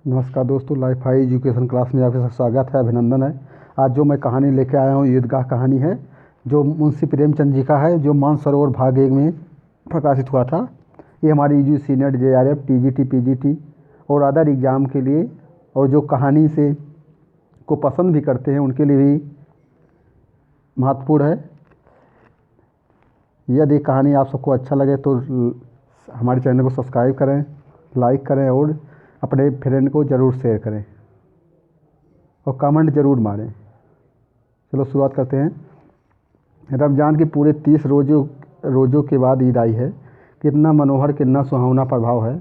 नमस्कार दोस्तों, life high education class में आपका स्वागत है, अभिनंदन है। आज जो मैं कहानी लेके आया हूँ ईदगाह कहानी है, जो मुंशी प्रेमचंद जी का है, जो मानसरोवर भाग 1 में प्रकाशित हुआ था। ये हमारी UGC net, JRF, TGT, PGT और अदर एग्ज़ाम के लिए, और जो कहानी से को पसंद भी करते हैं उनके लिए भी महत्वपूर्ण है। यदि कहानी आप सबको अच्छा लगे तो हमारे चैनल को सब्सक्राइब करें, लाइक करें और अपने फ्रेंड को ज़रूर शेयर करें और कमेंट ज़रूर मारें। चलो शुरुआत करते हैं। रमज़ान के पूरे 30 रोज़ों के बाद ईद आई है। कितना मनोहर, कितना सुहावना प्रभाव है।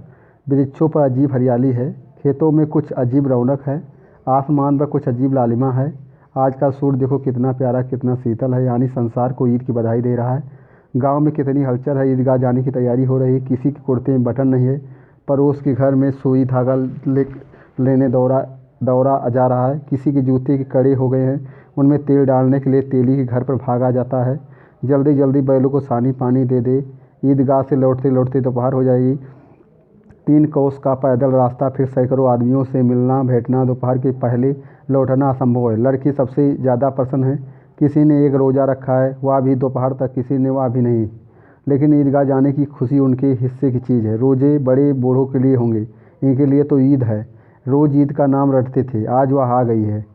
वृक्षों पर अजीब हरियाली है, खेतों में कुछ अजीब रौनक है, आसमान पर कुछ अजीब लालिमा है। आज का सूरज देखो कितना प्यारा, कितना शीतल है, यानी संसार को ईद की बधाई दे रहा है। गांव में कितनी हलचल है, ईदगाह जाने की तैयारी हो रही है। किसी के कुर्ते में बटन नहीं है, पड़ोस के घर में सुई धागा लेने दौड़ा जा रहा है। किसी के जूते के कड़े हो गए हैं, उनमें तेल डालने के लिए तेली के घर पर भागा जाता है। जल्दी जल्दी बैलों को सानी पानी दे दे, ईदगाह से लौटते लौटते दोपहर हो जाएगी। 3 कोस का पैदल रास्ता, फिर सैकड़ों आदमियों से मिलना भेंटना। दोपहर के पहले लौटना असंभव है। लड़की सबसे ज़्यादा प्रसन्न है। किसी ने एक रोज़ा रखा है, वह भी दोपहर तक, किसी ने वह भी नहीं। लेकिन ईदगाह जाने की खुशी उनके हिस्से की चीज़ है। रोज़े बड़े बूढ़ों के लिए होंगे, इनके लिए तो ईद है। रोज़ ईद का नाम रटते थे, आज वह आ गई है।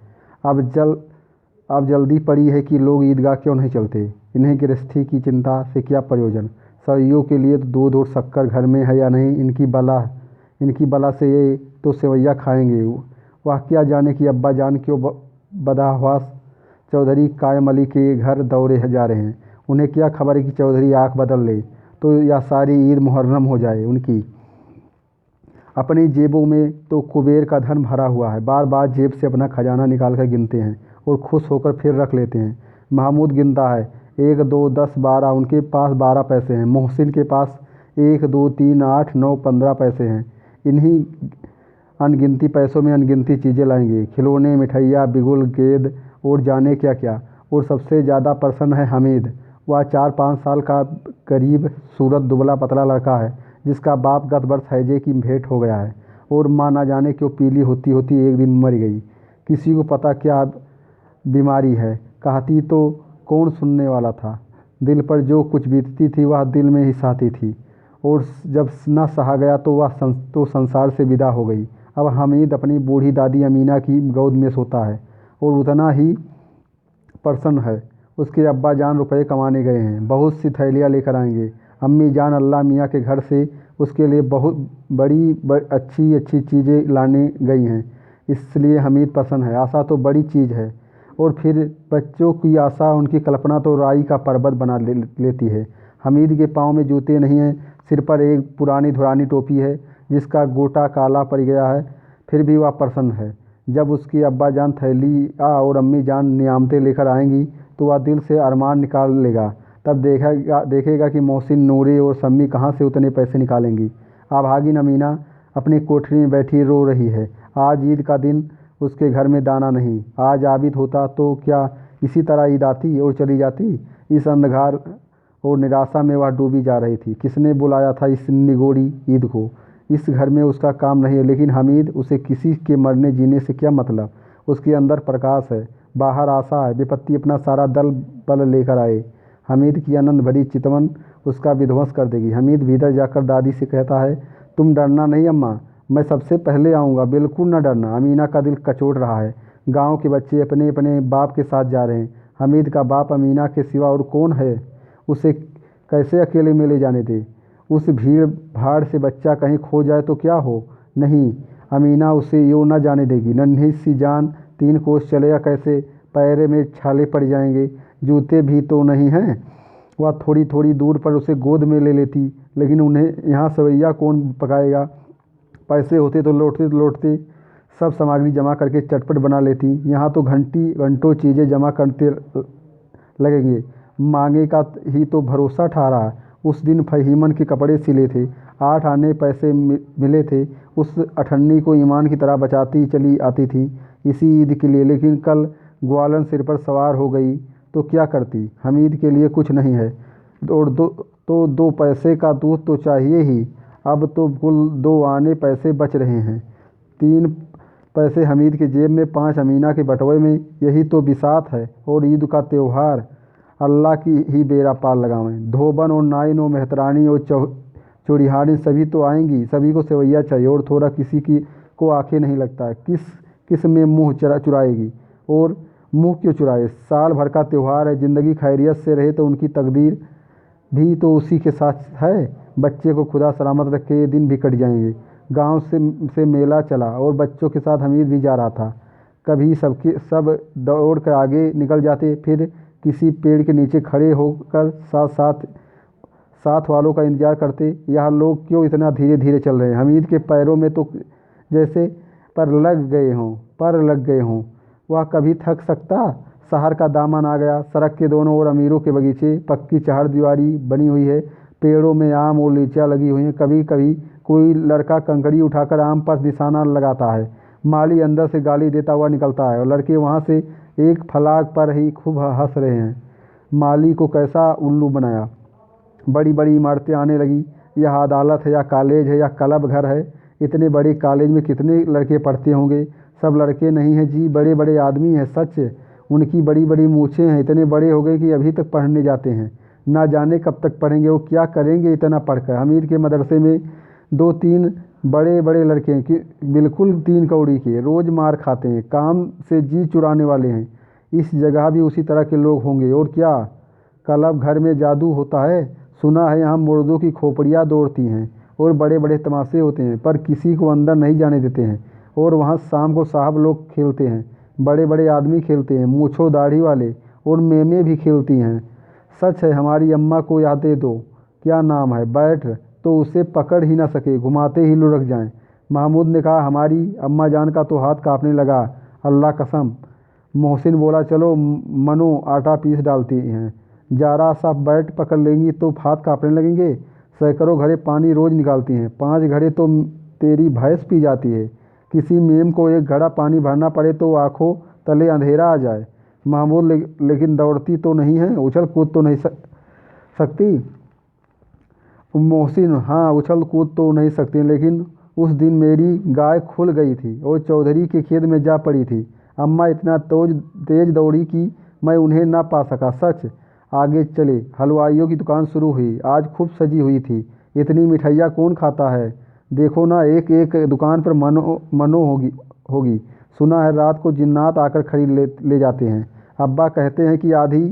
अब जल्दी पड़ी है कि लोग ईदगाह क्यों नहीं चलते। इन्हें गृहस्थी की चिंता से क्या प्रयोजन। सब्जियों के लिए तो दूध और शक्कर घर में है या नहीं, इनकी बला से ये तो सेवैया खाएंगे। वह क्या जाने कि अब्बा जान क्यों बदहवास चौधरी कायम अली के घर दौड़े जा रहे हैं। उन्हें क्या खबर है कि चौधरी आँख बदल ले तो यह सारी ईद मुहर्रम हो जाए उनकी। अपनी जेबों में तो कुबेर का धन भरा हुआ है। बार बार जेब से अपना खजाना निकाल कर गिनते हैं और खुश होकर फिर रख लेते हैं। महमूद गिनता है, 1 2 10 12। उनके पास 12 पैसे हैं। मोहसिन के पास 1 2 3 8 9 15 पैसे हैं। इन्हीं अनगिनती पैसों में अनगिनती चीज़ें लाएंगे, खिलौने, मिठाइयाँ, बिगुल, गेंद और जाने क्या क्या। और सबसे ज़्यादा प्रसन्न है हमीद। वह 4-5 साल का करीब सूरत दुबला पतला लड़का है, जिसका बाप गत वर्ष हैजे की भेंट हो गया है और माँ ना जाने क्यों पीली होती होती एक दिन मर गई। किसी को पता क्या बीमारी है, कहती तो कौन सुनने वाला था। दिल पर जो कुछ बीतती थी वह दिल में ही सहती थी, और जब न सहा गया तो वह संसार से विदा हो गई। अब हमीद अपनी बूढ़ी दादी अमीना की गोद में सोता है और उतना ही प्रसन्न है। उसके अब्बा जान रुपए कमाने गए हैं, बहुत सी थैलियाँ लेकर आएंगे। अम्मी जान अल्लाह मियाँ के घर से उसके लिए बहुत अच्छी अच्छी चीज़ें लाने गई हैं, इसलिए हमीद प्रसन्न है। आशा तो बड़ी चीज़ है, और फिर बच्चों की आशा, उनकी कल्पना तो राई का पर्वत बना लेती है। हमीद के पाँव में जूते नहीं हैं, सिर पर एक पुरानी धुरानी टोपी है जिसका गोटा काला पड़ गया है, फिर भी वह प्रसन्न है। जब उसकी अब्बा जान थैलियाँ और अम्मी जान नियामतें लेकर आएंगी तो वह दिल से अरमान निकाल लेगा। तब देखेगा कि मोहसिन, नूरी और सम्मी कहाँ से उतने पैसे निकालेंगी। अभागिन अमीना अपनी कोठरी में बैठी रो रही है। आज ईद का दिन, उसके घर में दाना नहीं। आज आबिद होता तो क्या इसी तरह ईद आती और चली जाती। इस अंधकार और निराशा में वह डूबी जा रही थी। किसने बुलाया था इस निगोड़ी ईद को। इस घर में उसका काम नहीं है, लेकिन हमीद, उसे किसी के मरने जीने से क्या मतलब। उसके अंदर प्रकाश है, बाहर आशा है। विपत्ति अपना सारा दल बल लेकर आए, हमीद की आनंद भरी चितवन उसका विध्वंस कर देगी। हमीद भीतर जाकर दादी से कहता है, तुम डरना नहीं अम्मा, मैं सबसे पहले आऊँगा, बिल्कुल न डरना। अमीना का दिल कचोट रहा है। गांव के बच्चे अपने अपने बाप के साथ जा रहे हैं। हमीद का बाप अमीना के सिवा और कौन है। उसे कैसे अकेले में ले जाने दे। उस भीड़ भाड़ से बच्चा कहीं खो जाए तो क्या हो। नहीं, अमीना उसे यूँ न जाने देगी। नन्ही सी जान 3 कोस चलेगा कैसे, पैरे में छाले पड़ जाएंगे, जूते भी तो नहीं हैं। वह थोड़ी थोड़ी दूर पर उसे गोद में ले लेती, लेकिन उन्हें यहाँ सेवैया कौन पकाएगा। पैसे होते तो लौटते लौटते सब सामग्री जमा करके चटपट बना लेती। यहाँ तो घंटों चीज़ें जमा करते लगेंगे। मांगे का ही तो भरोसा ठहरा। उस दिन फहीमन के कपड़े सिले थे, 8 आने पैसे मिले थे। उस अठन्नी को ईमान की तरह बचाती चली आती थी इसी ईद के लिए। लेकिन कल ग्वालन सिर पर सवार हो गई तो क्या करती। हमीद के लिए कुछ नहीं है, और 2 पैसे का दूध तो चाहिए ही। अब तो कुल 2 आने पैसे बच रहे हैं। 3 पैसे हमीद की जेब में, 5 अमीना के बटुए में। यही तो बिसात है और ईद का त्यौहार। अल्लाह की ही बेड़ा पार लगावें। धोबन और नाइन और मेहतरानी और चूड़िहानी सभी तो आएंगी, सभी को सेवैया चाहिए और थोड़ा किसी की को आंखें नहीं लगता है। किस किस में मुँह चुराएगी और मुँह क्यों चुराए। साल भर का त्यौहार है, ज़िंदगी खैरियत से रहे तो उनकी तकदीर भी तो उसी के साथ है। बच्चे को खुदा सलामत रखे, ये दिन भी कट जाएंगे। गांव से मेला चला और बच्चों के साथ हमीद भी जा रहा था। कभी सब दौड़ कर आगे निकल जाते, फिर किसी पेड़ के नीचे खड़े होकर साथ वालों का इंतजार करते। यह लोग क्यों इतना धीरे धीरे चल रहे हैं। हमीद के पैरों में तो जैसे पर लग गए हों। वह कभी थक सकता। शहर का दामन आ गया। सड़क के दोनों ओर अमीरों के बगीचे, पक्की चहारदीवारी बनी हुई है। पेड़ों में आम और लीचियाँ लगी हुई हैं। कभी कभी कोई लड़का कंकड़ी उठाकर आम पर निशाना लगाता है। माली अंदर से गाली देता हुआ निकलता है और लड़के वहाँ से एक फलाक पर ही खूब हंस रहे हैं। माली को कैसा उल्लू बनाया। बड़ी बड़ी इमारतें आने लगी। यह अदालत है या कॉलेज है या क्लब घर है। इतने बड़े कॉलेज में कितने लड़के पढ़ते होंगे। सब लड़के नहीं हैं जी, बड़े बड़े आदमी हैं। सच, उनकी बड़ी बड़ी मूछें हैं। इतने बड़े हो गए कि अभी तक पढ़ने जाते हैं। ना जाने कब तक पढ़ेंगे, वो क्या करेंगे इतना पढ़कर। हमीद के मदरसे में 2-3 बड़े बड़े लड़के हैं कि बिल्कुल 3 कौड़ी के, रोज़ मार खाते हैं, काम से जी चुराने वाले हैं। इस जगह भी उसी तरह के लोग होंगे और क्या। क्लब घर में जादू होता है। सुना है यहाँ मुर्दों की खोपड़ियाँ दौड़ती हैं और बड़े बड़े तमाशे होते हैं, पर किसी को अंदर नहीं जाने देते हैं। और वहाँ शाम को साहब लोग खेलते हैं, बड़े बड़े आदमी खेलते हैं, मूँछों दाढ़ी वाले, और मेमें भी खेलती हैं। सच है, हमारी अम्मा को याद दे दो, क्या नाम है, बैठ तो उसे पकड़ ही ना सके, घुमाते ही लुढ़क जाएं। महमूद ने कहा, हमारी अम्मा जान का तो हाथ कांपने लगा। अल्लाह कसम। मोहसिन बोला, चलो मनो आटा पीस डालती हैं। जरा सा बैट पकड़ लेंगी तो हाथ कांपने लगेंगे। सैकड़ों घड़े पानी रोज निकालती हैं, 5 घड़े तो तेरी भैंस पी जाती है। किसी मेम को 1 घड़ा पानी भरना पड़े तो आंखों तले अंधेरा आ जाए। महमूद लेकिन दौड़ती तो नहीं है, उछल कूद तो नहीं सकती। मोहसिन, हाँ उछल कूद तो नहीं सकती, लेकिन उस दिन मेरी गाय खुल गई थी और चौधरी के खेत में जा पड़ी थी। अम्मा इतना तेज दौड़ी कि मैं उन्हें ना पा सका। सच। आगे चले। हलवाइयों की दुकान शुरू हुई। आज खूब सजी हुई थी। इतनी मिठाइयाँ कौन खाता है। देखो ना, एक एक दुकान पर मनो होगी। सुना है रात को जिन्नात आकर खरीद ले जाते हैं। अब्बा कहते हैं कि आधी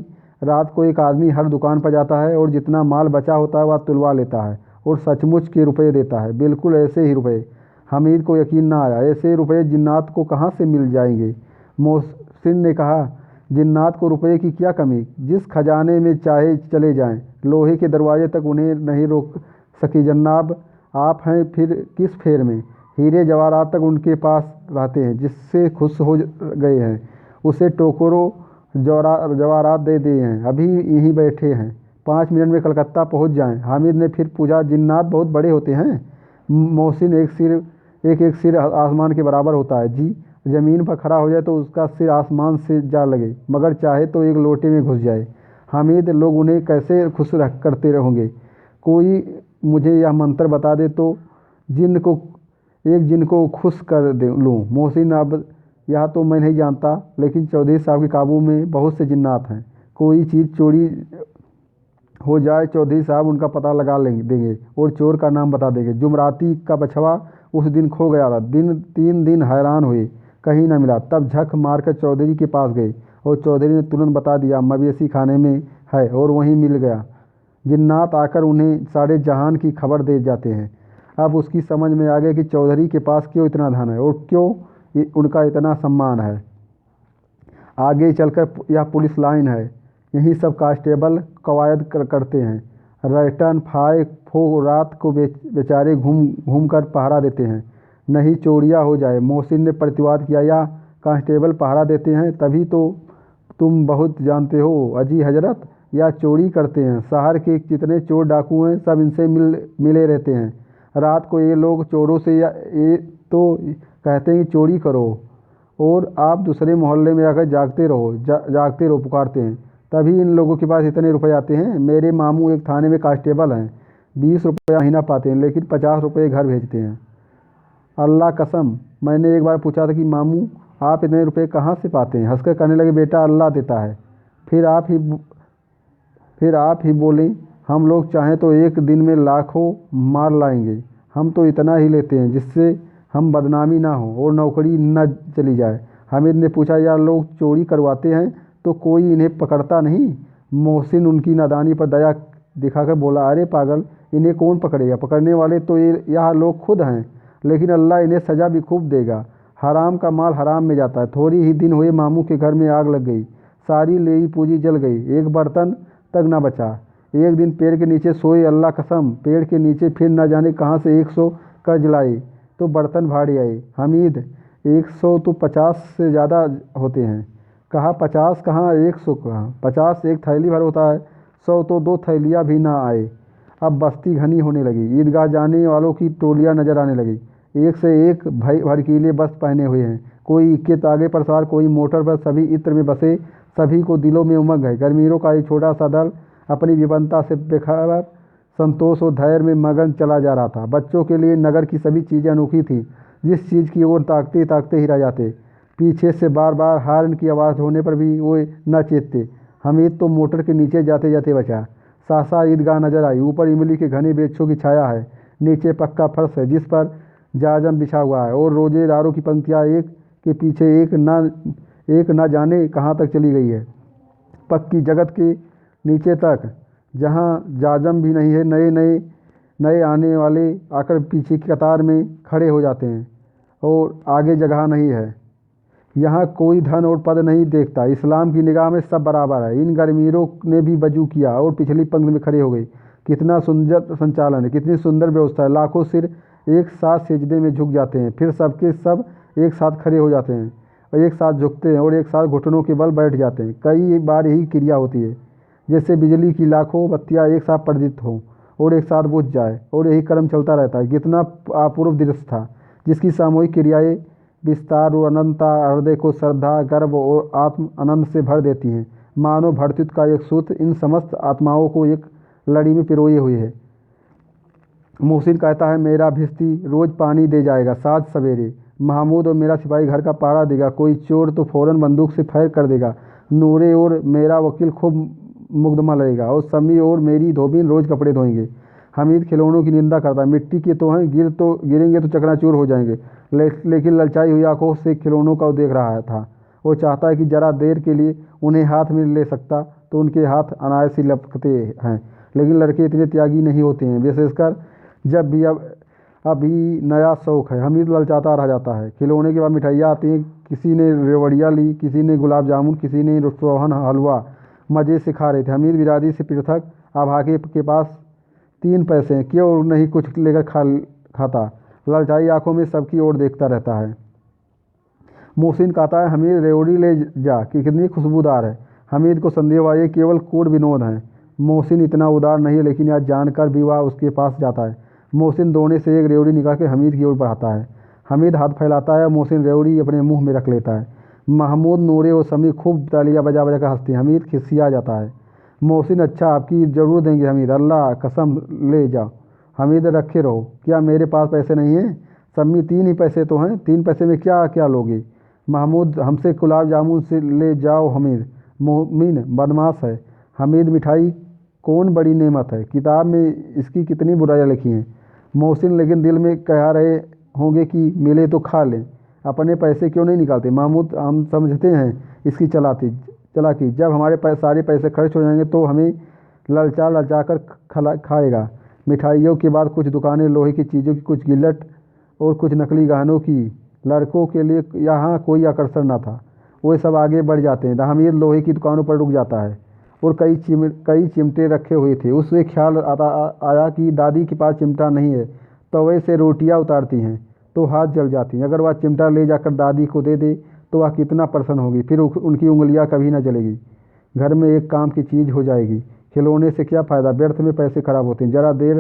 रात को एक आदमी हर दुकान पर जाता है और जितना माल बचा होता है वह तुलवा लेता है और सचमुच के रुपए देता है। बिल्कुल ऐसे ही रुपए। हमीद को यकीन ना आया, ऐसे रुपए जिन्नात को कहाँ से मिल जाएंगे। मोहसिन ने कहा, जिन्नात को रुपए की क्या कमी, जिस खजाने में चाहे चले जाएं, लोहे के दरवाजे तक उन्हें नहीं रोक सकी। जनाब आप हैं फिर किस फेर में। हीरे जवाहरात तक उनके पास रहते हैं। जिससे खुश हो गए हैं उसे टोकरों जवाहरात दे दिए हैं। अभी यहीं बैठे हैं, 5 मिनट में कलकत्ता पहुंच जाएं। हामिद ने फिर पूछा, जिन्नात बहुत बड़े होते हैं। मोहसिन, एक एक सिर आसमान के बराबर होता है जी। ज़मीन पर खड़ा हो जाए तो उसका सिर आसमान से जा लगे, मगर चाहे तो एक लोटे में घुस जाए। हामिद, लोग उन्हें कैसे खुश करते रहेंगे। कोई मुझे यह मंत्र बता दे तो जिन को खुश कर दे लूँ। मोहसिन, अब यह तो मैं नहीं जानता, लेकिन चौधरी साहब के काबू में बहुत से जिन्नात हैं। कोई चीज़ चोरी हो जाए, चौधरी साहब उनका पता लगा देंगे और चोर का नाम बता देंगे। जुमराती का बछवा उस दिन खो गया था। 3 दिन हैरान हुए, कहीं न मिला। तब झक मारकर चौधरी के पास गए और चौधरी ने तुरंत बता दिया, मवेशी खाने में है, और वहीं मिल गया। जिन्नात आकर उन्हें सारे जहान की खबर दे जाते हैं। अब उसकी समझ में आ गया कि चौधरी के पास क्यों इतना धन है और क्यों उनका इतना सम्मान है। आगे चलकर यह पुलिस लाइन है। यहीं सब कांस्टेबल कवायद करते हैं। रैटन फाय फो रात को बेचारे घूम कर पहरा देते हैं, नहीं चोरियाँ हो जाए। मोहसिन ने प्रतिवाद किया, या कांस्टेबल पहरा देते हैं तभी तो तुम बहुत जानते हो अजी हजरत, या चोरी करते हैं। शहर के जितने चोर डाकू हैं सब इनसे मिले रहते हैं। रात को ये लोग चोरों से ये तो कहते हैं कि चोरी करो, और आप दूसरे मोहल्ले में जाकर जागते रहो पुकारते हैं। तभी इन लोगों के पास इतने रुपए आते हैं। मेरे मामू एक थाने में कांस्टेबल हैं, 20 रुपये महीना पाते हैं, लेकिन 50 रुपये घर भेजते हैं। अल्लाह कसम, मैंने एक बार पूछा था कि मामू आप इतने रुपए कहाँ से पाते हैं? हंसकर कहने लगे, बेटा अल्लाह देता है। फिर आप ही फिर आप ही बोले, हम लोग चाहें तो एक दिन में लाखों मार लाएंगे। हम तो इतना ही लेते हैं जिससे हम बदनामी ना हो और नौकरी न चली जाए। हामिद ने पूछा, यार लोग चोरी करवाते हैं तो कोई इन्हें पकड़ता नहीं? मोहसिन उनकी नादानी पर दया दिखाकर बोला, अरे पागल, इन्हें कौन पकड़ेगा? पकड़ने वाले तो ये यहाँ लोग खुद हैं, लेकिन अल्लाह इन्हें सज़ा भी खूब देगा। हराम का माल हराम में जाता है। थोड़ी ही दिन हुए मामू के घर में आग लग गई। सारी लेई पूंजी जल गई, एक बर्तन तक न बचा। एक दिन पेड़ के नीचे सोए, अल्लाह कसम पेड़ के नीचे फिर न जाने कहाँ से 100 कर्ज लाए तो बर्तन भाड़े आए। हामिद, 100 तो 50 से ज़्यादा होते हैं। कहा, 50 कहाँ, 100 कहाँ? 50 एक थैली भर होता है, 100 तो 2 थैलियाँ भी ना आए। अब बस्ती घनी होने लगी। ईदगाह जाने वालों की टोलियाँ नजर आने लगी। एक से एक भाई भड़कीले वस्त्र पहने हुए हैं, कोई इक्के तागे पर सवार, कोई मोटर पर, सभी इत्र में बसे। सभी को दिलों में उमंग है। गर्मीरों का एक छोटा सा दल अपनी विभिन्नता से बेखबर संतोष और धैर्य में मगन चला जा रहा था। बच्चों के लिए नगर की सभी चीज़ें अनोखी थीं। जिस चीज़ की ओर ताकते ताकते ही रह जाते। पीछे से बार बार हार्न की आवाज़ होने पर भी वो न चेतते। हामिद तो मोटर के नीचे जाते जाते बचा। सासा ईदगाह नजर आई। ऊपर इमली के घने वृक्षों की छाया है, नीचे पक्का फर्श है जिस पर जाजम बिछा हुआ है, और रोजेदारों की पंक्तियाँ एक के पीछे एक न जाने कहाँ तक चली गई है, पक्की जगत के नीचे तक, जहाँ जाजम भी नहीं है। नए आने वाले आकर पीछे की कतार में खड़े हो जाते हैं और आगे जगह नहीं है। यहाँ कोई धन और पद नहीं देखता। इस्लाम की निगाह में सब बराबर है। इन गर्मीरों ने भी वजू किया और पिछली पंक्ति में खड़े हो गए। कितना सुंदर संचालन है, कितनी सुंदर व्यवस्था है। लाखों सिर एक साथ सिजदे में झुक जाते हैं, फिर सबके सब एक साथ खड़े हो जाते हैं और एक साथ झुकते हैं और एक साथ घुटनों के बल बैठ जाते हैं। कई बार यही क्रिया होती है, जैसे बिजली की लाखों बत्तियाँ एक साथ प्रज्वलित हों और एक साथ बुझ जाए, और यही क्रम चलता रहता है। कितना अपूर्व दृश्य था, जिसकी सामूहिक क्रियाएं विस्तार और अनंतता हृदय को श्रद्धा, गर्व और आत्म आनंद से भर देती हैं। मानव भर्तृत्व का एक सूत्र इन समस्त आत्माओं को एक लड़ी में पिरोए हुए है। मोहसिन कहता है, मेरा भिश्ती रोज पानी दे जाएगा साज सवेरे। महमूद और मेरा सिपाही घर का पहरा देगा। कोई चोर तो फौरन बंदूक से फायर कर देगा। नूरे और मेरा वकील खूब मुकदमा लड़ेगा, और समी और मेरी धोबीन रोज कपड़े धोएंगे। हामिद खिलौनों की निंदा करता है। मिट्टी के तो हैं, गिरेंगे तो चकनाचूर हो जाएंगे। लेकिन ललचाई हुई आंखों से खिलौनों को देख रहा था। वो चाहता है कि जरा देर के लिए उन्हें हाथ में ले सकता तो उनके हाथ अनायास ही लपकते हैं। लेकिन लड़के इतने त्यागी नहीं होते हैं, विशेषकर जब भी अभी नया शौक है। हामिद ललचाता रह जाता है। खिलौने के बाद मिठाइयाँ आती हैं। किसी ने रेवड़ियाँ ली, किसी ने गुलाब जामुन, किसी ने सोहन हलवा मज़े से खा रहे थे। हामिद बिरादरी से पृथक अभागे के पास 3 पैसे हैं, क्यों नहीं कुछ लेकर खाता। ललचाई आंखों में सबकी ओर देखता रहता है। मोहसिन कहता है, हमीद रेवड़ी ले जा कि कितनी खुशबूदार है। हामिद को संदेह हुआ ये केवल कूड़ विनोद है। मोहसिन इतना उदार नहीं है, लेकिन यह जानकर भी वह उसके पास जाता है। मोहसिन दोने से एक रेवड़ी निकाल के हामिद की ओर बढ़ाता है। हामिद हाथ फैलाता है, मोहसिन रेवड़ी अपने मुंह में रख लेता है। महमूद, नूरे और समी खूब तालियां बजा बजा कर हंसते हैं। हामिद खिसिया जाता है। मोहसिन, अच्छा आपकी ज़रूर देंगे हामिद, अल्लाह कसम ले जाओ। हामिद, रखे रहो, क्या मेरे पास पैसे नहीं हैं? सम्मी, 3 ही पैसे तो हैं, 3 पैसे में क्या क्या लोगे? महमूद, हमसे गुलाब जामुन से ले जाओ। हामिद, मोमिन बदमाश है। हामिद, मिठाई कौन बड़ी नेमत है, किताब में इसकी कितनी बुराइयाँ लिखी हैं। मोहसिन, लेकिन दिल में कह रहे होंगे कि मिले तो खा लें, अपने पैसे क्यों नहीं निकालते? महमूद, हम समझते हैं इसकी चालाकी, जब हमारे सारे पैसे खर्च हो जाएंगे तो हमें ललचा ललचा कर खाएगा। मिठाइयों के बाद कुछ दुकानें, लोहे की चीज़ों की, कुछ गिल्लट और कुछ नकली गहनों की। लड़कों के लिए यहाँ कोई आकर्षण न था। वो सब आगे बढ़ जाते हैं। हामिद लोहे की दुकानों पर रुक जाता है और कई चिमटे रखे हुए थे। उसे ख्याल आया कि दादी के पास चिमटा नहीं है। तवे से रोटियां उतारती हैं तो हाथ जल जाती हैं। अगर वह चिमटा ले जाकर दादी को दे दे तो वह कितना प्रसन्न होगी, फिर उनकी उंगलियां कभी ना जलेगी। घर में एक काम की चीज़ हो जाएगी। खिलौने से क्या फ़ायदा, व्यर्थ में पैसे खराब होते हैं। ज़रा देर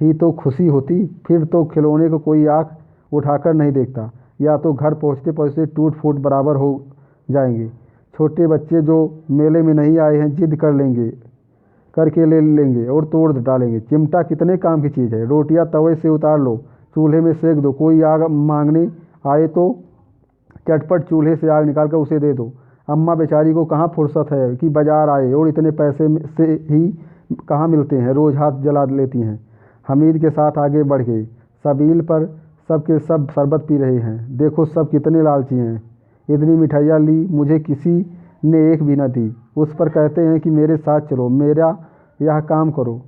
ही तो खुशी होती, फिर तो खिलौने को कोई आँख उठाकर नहीं देखता, या तो घर पहुँचते पहुँचते टूट फूट बराबर हो जाएंगे। छोटे बच्चे जो मेले में नहीं आए हैं जिद करके ले लेंगे और तोड़ डालेंगे। चिमटा कितने काम की चीज़ है। रोटियां तवे से उतार लो, चूल्हे में सेक दो, कोई आग मांगने आए तो चटपट चूल्हे से आग निकाल कर उसे दे दो। अम्मा बेचारी को कहाँ फुर्सत है कि बाजार आए, और इतने पैसे से ही कहाँ मिलते हैं, रोज़ हाथ जला लेती हैं। हमीद के साथ आगे बढ़ गई। सबील पर सब के सब शरबत पी रहे हैं। देखो सब कितने लालची हैं, इतनी मिठाइयाँ ली, मुझे किसी ने एक भी न दी। उस पर कहते हैं कि मेरे साथ चलो, मेरा यह काम करो।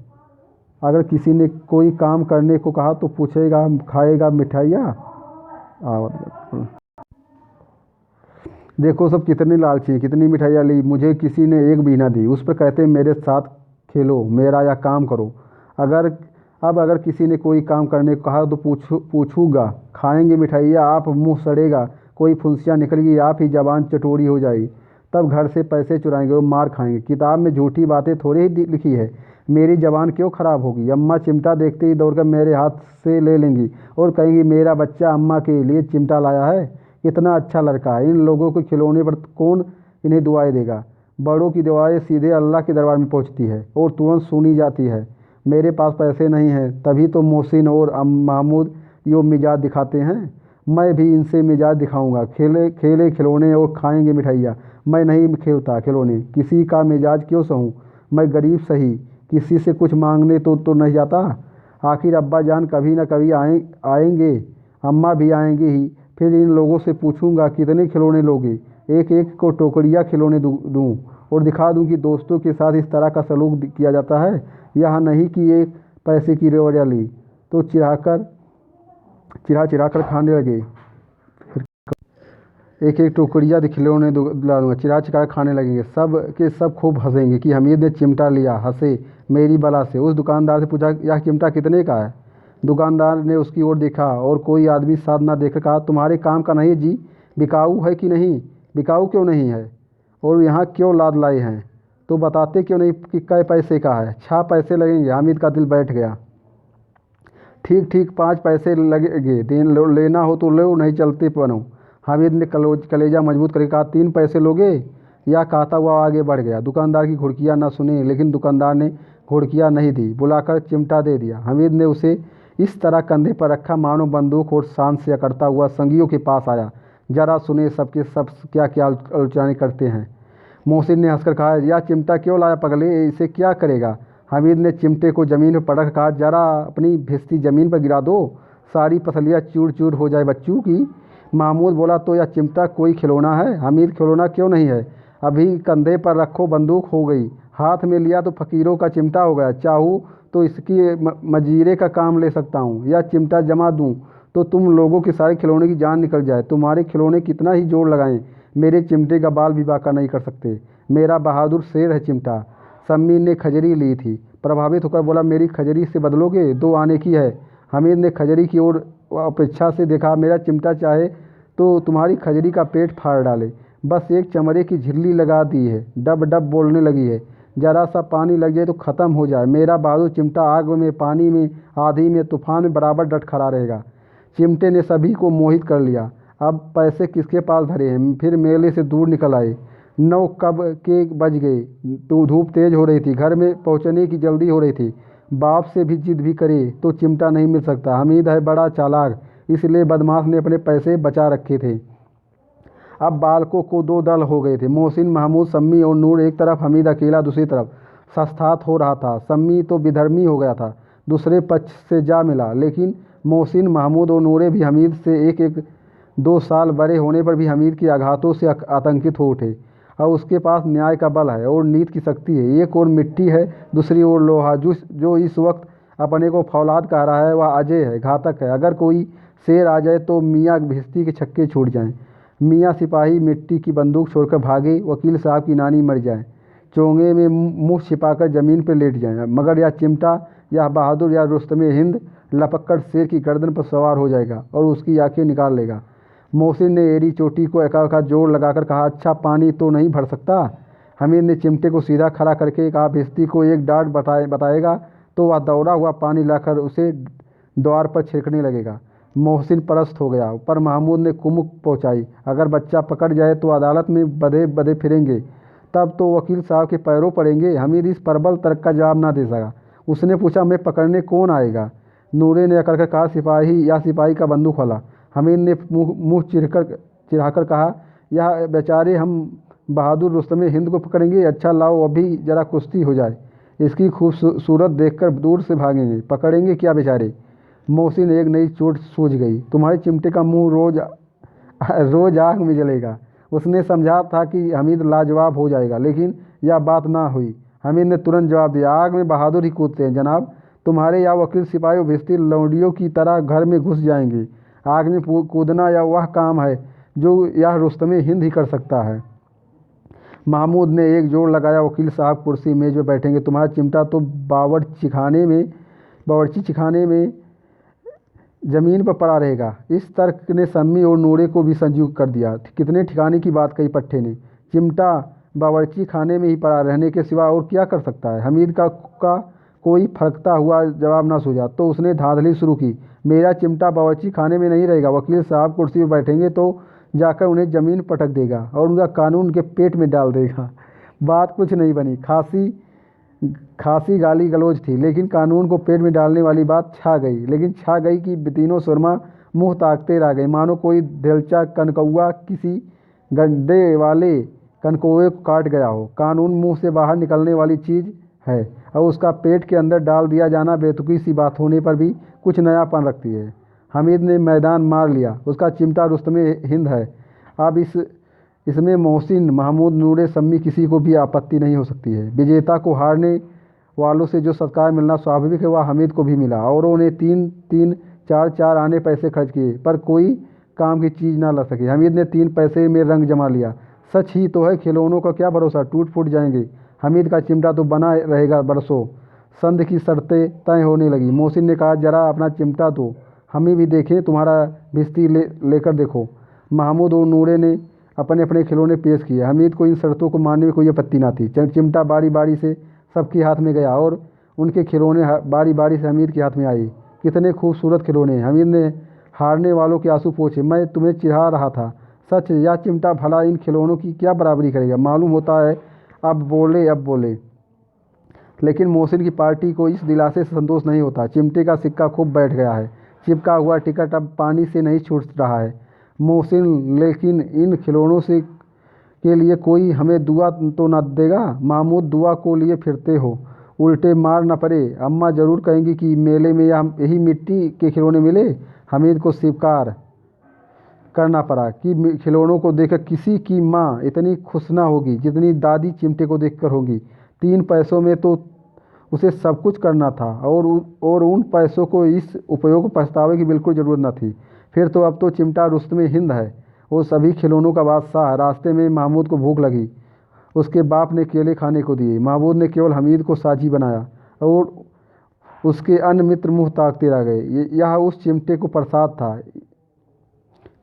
अगर किसी ने कोई काम करने को कहा तो पूछेगा खाएगा मिठाइयाँ। देखो सब कितने लालची हैं, कितनी मिठाइयाँ ली, मुझे किसी ने एक भी ना दी। उस पर कहते हैं मेरे साथ खेलो, मेरा यह काम करो। अगर किसी ने कोई काम करने को कहा तो पूछूंगा खाएंगे मिठाइयाँ, आप मुंह सड़ेगा, कोई फुंसियाँ निकलेगी, आप ही जबान चटोरी हो जाएगी। तब घर से पैसे चुराएंगे और मार खाएंगे। किताब में झूठी बातें थोड़ी ही लिखी है, मेरी जबान क्यों खराब होगी। अम्मा चिमटा देखते ही दौड़कर मेरे हाथ से ले लेंगी और कहेंगी मेरा बच्चा अम्मा के लिए चिमटा लाया है, कितना अच्छा लड़का है। इन लोगों के खिलौने पर कौन इन्हें दुआएं देगा। बड़ों की दुआएं सीधे अल्लाह के दरबार में पहुंचती है और तुरंत सुनी जाती है। मेरे पास पैसे नहीं हैं, तभी तो मोहसिन और महमूद यो मिजाज दिखाते हैं। मैं भी इनसे मिजाज दिखाऊंगा, खेले खेले खिलौने और खाएंगे मिठाइयाँ। मैं नहीं खेलता खिलौने, किसी का मिजाज क्यों सहूँ। मैं गरीब सही, किसी से कुछ मांगने तो नहीं जाता। आखिर अब्बा जान कभी न कभी आएंगे, अम्मा भी आएंगी ही। फिर इन लोगों से पूछूंगा कितने खिलौने लोगे, एक एक को टोकरियाँ खिलौने दूँ और दिखा दूँ कि दोस्तों के साथ इस तरह का सलूक किया जाता है। यह नहीं कि एक पैसे की रेवड़िया ली तो चिढ़ा चिढ़ा कर खाने लगे। एक एक टोकरियाँ खिलौने दिला दूँगा, चिढ़ा चिढ़ा खाने लगेंगे। सब के सब खूब हंसेंगे कि हमीद ने चिमटा लिया, हंसे मेरी बला से। उस दुकानदार से पूछा यह चिमटा कितने का है। दुकानदार ने उसकी ओर देखा और कोई आदमी साथ ना देखकर कहा तुम्हारे काम का नहीं है जी, बिकाऊ है कि नहीं। बिकाऊ क्यों नहीं है और यहाँ क्यों लाद लाए हैं, तो बताते क्यों नहीं कि कै पैसे का है। 6 पैसे लगेंगे। हामिद का दिल बैठ गया। ठीक ठीक 5 पैसे लगेंगे, लेना हो तो लो, नहीं चलते बनो। हामिद ने कलेजा मजबूत करके कहा 3 पैसे लोगे। यह कहता हुआ आगे बढ़ गया। दुकानदार की घुड़कियाँ न सुनी, लेकिन दुकानदार ने घुड़कियाँ नहीं दी, बुलाकर चिमटा दे दिया। हामिद ने उसे इस तरह कंधे पर रखा मानो बंदूक और शान से अकड़ता हुआ संगियों के पास आया। जरा सुने सबके सब क्या क्या आलोचना करते हैं। मोहसिन ने हंसकर कहा यह चिमटा क्यों लाया पगले, इसे क्या करेगा। हामिद ने चिमटे को ज़मीन पर पटक कहा जरा अपनी भिस्ती ज़मीन पर गिरा दो, सारी पसलियाँ चूर चूर हो जाए बच्चों की। महमूद बोला तो यह चिमटा कोई खिलौना है। हामिद खिलौना क्यों नहीं है, अभी कंधे पर रखो बंदूक हो गई, हाथ में लिया तो फ़कीरों का चिमटा हो गया। चाहूँ तो इसकी मजीरे का काम ले सकता हूँ। यह चिमटा जमा दूँ तो तुम लोगों के सारे खिलौने की जान निकल जाए। तुम्हारे खिलौने कितना ही जोर लगाएं, मेरे चिमटे का बाल भी बाका नहीं कर सकते। मेरा बहादुर शेर है चिमटा। सम्मी ने खजरी ली थी, प्रभावित होकर बोला मेरी खजरी से बदलोगे, 2 आने की है। हामिद ने खजरी की ओर अपेक्षा से देखा। मेरा चिमटा चाहे तो तुम्हारी खजरी का पेट फाड़ डाले, बस एक चमड़े की झिल्ली लगा दी है, डब डब बोलने लगी है। जरा सा पानी लग जाए तो ख़त्म हो जाए। मेरा बहादुर चिमटा आग में, पानी में, आंधी में, तूफान में बराबर डट खड़ा रहेगा। चिमटे ने सभी को मोहित कर लिया। अब पैसे किसके पास धरे हैं। फिर मेले से दूर निकल आए। 9 कब के बज गए, तो धूप तेज़ हो रही थी, घर में पहुंचने की जल्दी हो रही थी। बाप से भी जिद भी करे तो चिमटा नहीं मिल सकता। हामिद है बड़ा चालाक, इसलिए बदमाश ने अपने पैसे बचा रखे थे। अब बालकों को 2 दल हो गए थे, मोहसिन, महमूद, सम्मी और नूर एक तरफ, हमीद अकेला दूसरी तरफ। सस्तात हो रहा था। सम्मी तो विधर्मी हो गया था, दूसरे पक्ष से जा मिला। लेकिन मोहसिन, महमूद और नूरे भी हमीद से 1-2 साल बड़े होने पर भी हमीद के आघातों से आतंकित हो उठे। और उसके पास न्याय का बल है और नीति की शक्ति है। एक ओर मिट्टी है, दूसरी ओर लोहा। जो इस वक्त अपने को फौलाद कह रहा है वह अजय है, घातक है। अगर कोई शेर आ जाए तो मियाँ भिश्ती के छक्के छूट जाएं, मियाँ सिपाही मिट्टी की बंदूक छोड़कर भागे, वकील साहब की नानी मर जाए, चोंगे में मुँह छिपाकर ज़मीन पर लेट जाएं। मगर यह चिमटा, यह बहादुर, या रुस्तमे हिंद लपककर शेर की गर्दन पर सवार हो जाएगा और उसकी आंखें निकाल लेगा। मोहसिन ने एड़ी चोटी को एकाएक जोर लगाकर कहा अच्छा पानी तो नहीं भर सकता। हमीद ने चिमटे को सीधा खड़ा करके कहा भिश्ती को एक डांट बताएगा तो वह दौड़ा हुआ पानी लाकर उसे द्वार पर छिड़कने लगेगा। मोहसिन परस्त हो गया, पर महमूद ने कुमुक पहुंचाई अगर बच्चा पकड़ जाए तो अदालत में बधे बधे फिरेंगे, तब तो वकील साहब के पैरों पड़ेंगे। हमीद इस प्रबल तर्क का जवाब ना दे सका। उसने पूछा मैं पकड़ने कौन आएगा। नूरे ने अकड़ कर कहा सिपाही, या सिपाही का बंदूक वाला। हमीद ने मुँह चिढ़ाकर कहा, यह बेचारे हम बहादुर रुस्तम हिंद को पकड़ेंगे? अच्छा लाओ अभी ज़रा कुश्ती हो जाए, इसकी खूबसूरत देखकर दूर से भागेंगे। पकड़ेंगे क्या बेचारे? मोहसिन एक नई चोट सूझ गई। तुम्हारे चिमटे का मुंह रोज आग में जलेगा। उसने समझा था कि हमीद लाजवाब हो जाएगा, लेकिन यह बात ना हुई। हमीद ने तुरंत जवाब दिया, आग में बहादुर ही कूदते हैं जनाब। तुम्हारे या वकील सिपाही भिस्ती लौंडियों की तरह घर में घुस जाएंगे। आग में कूदना या वह काम है जो यह रुस्तम हिंद ही कर सकता है। महमूद ने एक जोड़ लगाया, वकील साहब कुर्सी मेज में बैठेंगे, तुम्हारा चिमटा तो बावर्ची खाने में ज़मीन पर पड़ा रहेगा। इस तर्क ने सम्मी और नूरे को भी संजीव कर दिया। कितने ठिकाने की बात कही पट्टे ने। चिमटा बावर्ची खाने में ही पड़ा रहने के सिवा और क्या कर सकता है? हमीद का कोई फरकता हुआ जवाब ना सूझा तो उसने धांधली शुरू की, मेरा चिमटा बावर्ची खाने में नहीं रहेगा। वकील साहब कुर्सी पर बैठेंगे तो जाकर उन्हें ज़मीन पटक देगा और उनका कानून उनके पेट में डाल देगा। बात कुछ नहीं बनी। खासी गाली गलौज थी, लेकिन कानून को पेट में डालने वाली बात छा गई कि तीनों सुरमा मुंह ताकते रह गए, मानो कोई दिलचा कनकौआ किसी गड्ढे वाले कनकौए को काट गया हो। कानून मुंह से बाहर निकलने वाली चीज़ है और उसका पेट के अंदर डाल दिया जाना बेतुकी सी बात होने पर भी कुछ नयापन रखती है। हमीद ने मैदान मार लिया। उसका चिमटा रुस्तम हिंद है। अब इसमें मोहसिन, महमूद, नूरे, सम्मी किसी को भी आपत्ति नहीं हो सकती है। विजेता को हारने वालों से जो सत्कार मिलना स्वाभाविक है वह हमीद को भी मिला। औरों ने 3-3, 4-4 आने पैसे खर्च किए पर कोई काम की चीज़ ना ला सके। हमीद ने 3 पैसे में रंग जमा लिया। सच ही तो है, खिलौनों का क्या भरोसा, टूट फूट जाएंगे। हमीद का चिमटा तो बना रहेगा बरसों। संध की शर्तें तय होने लगी। मोहसिन ने कहा, जरा अपना चिमटा दो, हमें भी देखें, तुम्हारा भिस्ती लेकर देखो। महमूद और नूरे ने अपने अपने खिलौने पेश किए। हमीद को इन शर्तों को मानने में कोई आपत्ति न थी। चिमटा बारी बारी से सबके हाथ में गया और उनके खिलौने बारी बारी से हमीद के हाथ में आए। कितने खूबसूरत खिलौने! हमीद ने हारने वालों के आंसू पोंछे। मैं तुम्हें चिढ़ा रहा था। सच, यह चिमटा भला इन खिलौनों की क्या बराबरी करेगा? मालूम होता है। अब बोले। लेकिन मोहसिन की पार्टी को इस दिलासे से संतोष नहीं होता। चिमटे का सिक्का खूब बैठ गया है। चिपका हुआ टिकट अब पानी से नहीं छूट रहा है। मोहसिन, लेकिन इन खिलौनों से के लिए कोई हमें दुआ तो न देगा? महमूद, दुआ को लिए फिरते हो, उल्टे मार न पड़े। अम्मा ज़रूर कहेंगी कि मेले में यही मिट्टी के खिलौने मिले। हमीद को स्वीकार करना पड़ा कि खिलौनों को देखकर किसी की माँ इतनी खुश ना होगी जितनी दादी चिमटे को देखकर होगी। 3 पैसों में तो उसे सब कुछ करना था और उन पैसों को इस उपयोग पछतावे की बिल्कुल ज़रूरत न थी। फिर तो अब तो चिमटा रुस्तम हिंद है, वो सभी खिलौनों का बादशाह। रास्ते में महमूद को भूख लगी। उसके बाप ने केले खाने को दिए। महमूद ने केवल हमीद को साझी बनाया और उसके अन्य मित्र मुँह ताकते रह गए। यह उस चिमटे को प्रसाद था।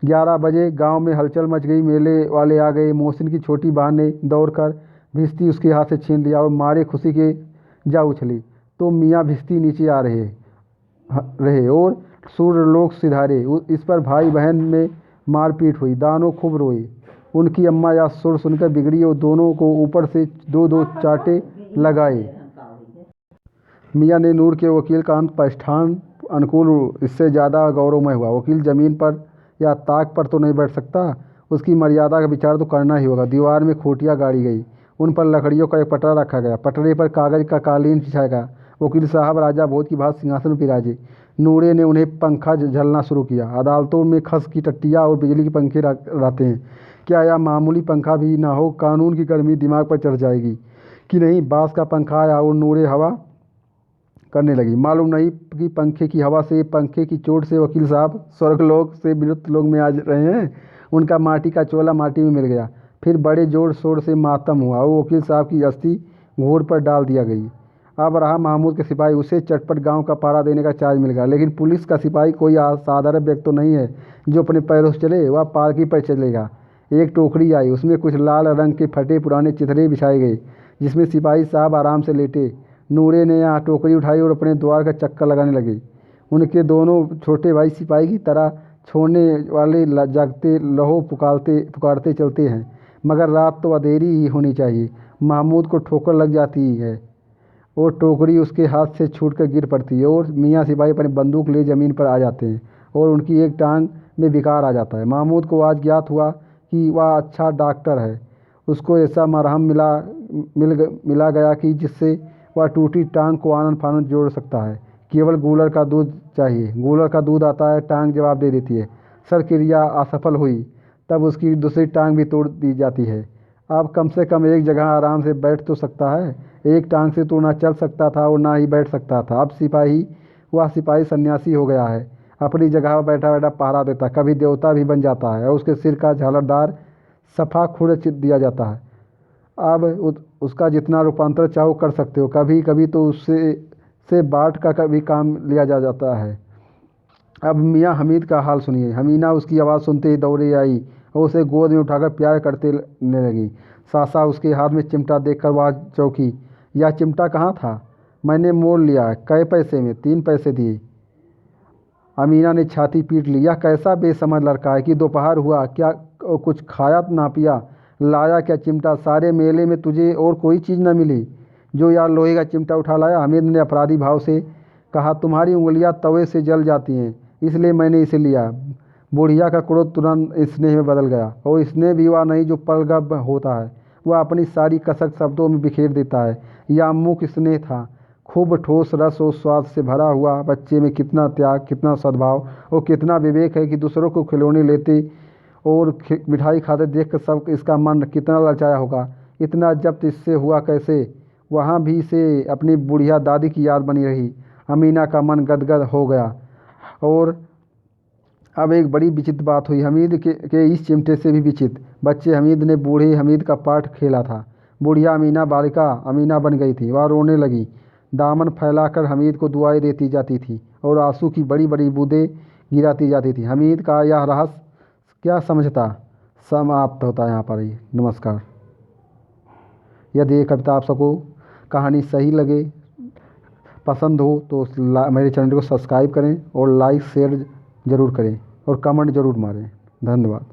11 बजे गांव में हलचल मच गई। मेले वाले आ गए। मोहसिन की छोटी बहन ने दौड़कर भिस्ती उसके हाथ से छीन लिया और मारे खुशी के जा उछली तो मियाँ भिस्ती नीचे आ रहे और सूर्यलोक सिधारे। इस पर भाई बहन में मारपीट हुई। दानों खूब रोए। उनकी अम्मा यह सुर सुनकर बिगड़ी और दोनों को ऊपर से 2-2 चाटे लगाए। मियाँ ने नूर के वकील का अंत प्रतिष्ठान अनुकूल इससे ज़्यादा गौरवमय हुआ। वकील ज़मीन पर या ताक पर तो नहीं बैठ सकता, उसकी मर्यादा का विचार तो करना ही होगा। दीवार में खूंटियाँ गाड़ी गई, उन पर लकड़ियों का एक पटरा रखा गया। पटरे पर कागज़ का कालीन बिछाया गया। वकील साहब राजा भोज की भांति सिंहासन पर विराजे। नूरे ने उन्हें पंखा झलना शुरू किया। अदालतों में खस की टट्टियाँ और बिजली के पंखे रहते हैं, क्या यह मामूली पंखा भी ना हो? कानून की गर्मी दिमाग पर चढ़ जाएगी कि नहीं। बाँस का पंखा आया और नूरे हवा करने लगी। मालूम नहीं कि पंखे की हवा से, पंखे की चोट से वकील साहब स्वर्गलोक से मृत्युलोक में आ रहे हैं। उनका माटी का चोला माटी में मिल गया। फिर बड़े जोर शोर से मातम हुआ और वकील साहब की अस्थि घोड़ पर डाल दिया गई। अब रहा महमूद के सिपाही। उसे चटपट गांव का पहरा देने का चार्ज मिल गया। लेकिन पुलिस का सिपाही कोई साधारण व्यक्ति तो नहीं है जो अपने पैरों से चले। वह पालकी पर चलेगा। एक टोकरी आई, उसमें कुछ लाल रंग के फटे पुराने चिथड़े बिछाए गए जिसमें सिपाही साहब आराम से लेटे। नूरे ने यहाँ टोकरी उठाई और अपने द्वार का चक्कर लगाने लगे। उनके दोनों छोटे भाई सिपाही की तरह छोड़ने वाले जागते लहो पुकारते चलते हैं, मगर रात तो अंधेरी ही होनी चाहिए। महमूद को ठोकर लग जाती है और टोकरी उसके हाथ से छूटकर गिर पड़ती है और मियाँ सिपाही अपनी बंदूक ले ज़मीन पर आ जाते हैं। और उनकी एक टांग में विकार आ जाता है। महमूद को आज ज्ञात हुआ कि वह अच्छा डॉक्टर है। उसको ऐसा मरहम मिला गया कि जिससे वह टूटी टांग को आनन फानन जोड़ सकता है। केवल गूलर का दूध चाहिए। गूलर का दूध आता है, टांग जवाब दे देती है। शस्त्रक्रिया असफल हुई, तब उसकी दूसरी टांग भी तोड़ दी जाती है। अब कम से कम एक जगह आराम से बैठ तो सकता है। एक टांग से तो ना चल सकता था और ना ही बैठ सकता था। अब वह सिपाही सन्यासी हो गया है। अपनी जगह बैठा बैठा पहरा देता, कभी देवता भी बन जाता है और उसके सिर का झालरदार सफ़ा खुर दिया जाता है। अब उसका जितना रूपांतर चाहो कर सकते हो। कभी कभी तो उससे बाट का भी काम लिया जाता है। अब मियाँ हमीद का हाल सुनिए। हमीना उसकी आवाज़ सुनते ही दौड़े आई और उसे गोद में उठाकर प्यार करते लगी। सासा उसके हाथ में चिमटा देखकर वह चौंकी। यह चिमटा कहाँ था? मैंने मोल लिया। कै पैसे में? 3 पैसे दिए। अमीना ने छाती पीट ली। यह कैसा बेसमझ लड़का है कि दोपहर हुआ, क्या कुछ खाया ना पिया? लाया क्या चिमटा? सारे मेले में तुझे और कोई चीज़ न मिली जो यार लोहे का चिमटा उठा लाया? हमीद ने अपराधी भाव से कहा, तुम्हारी उंगलियां तवे से जल जाती हैं, इसलिए मैंने इसे लिया। बुढ़िया का क्रोध तुरंत स्नेह में बदल गया और स्नेह भी वह नहीं जो पलगर्भ होता है। वह अपनी सारी कसक शब्दों में बिखेर देता है। यह अमुक स्नेह था, खूब ठोस रस और स्वाद से भरा हुआ। बच्चे में कितना त्याग, कितना सद्भाव और कितना विवेक है कि दूसरों को खिलौने लेते और मिठाई खाते देखकर सब इसका मन कितना ललचाया होगा। इतना जब्त इससे हुआ कैसे? वहाँ भी से अपनी बुढ़िया दादी की याद बनी रही। अमीना का मन गदगद हो गया। और अब एक बड़ी विचित्र बात हुई, हमीद के इस चिमटे से भी विचित्र। बच्चे हमीद ने बूढ़े हमीद का पाठ खेला था। बुढ़िया अमीना बालिका अमीना बन गई थी। वह रोने लगी, दामन फैलाकर हमीद को दुआएं देती जाती थी और आंसू की बड़ी बड़ी बूंदें गिराती जाती थी। हमीद का यह रहस्य क्या समझता? समाप्त होता है यहाँ पर ही। नमस्कार। यदि ये कविता आप सबको कहानी सही लगे, पसंद हो तो मेरे चैनल को सब्सक्राइब करें और लाइक शेयर ज़रूर करें और कमेंट ज़रूर मारें। धन्यवाद।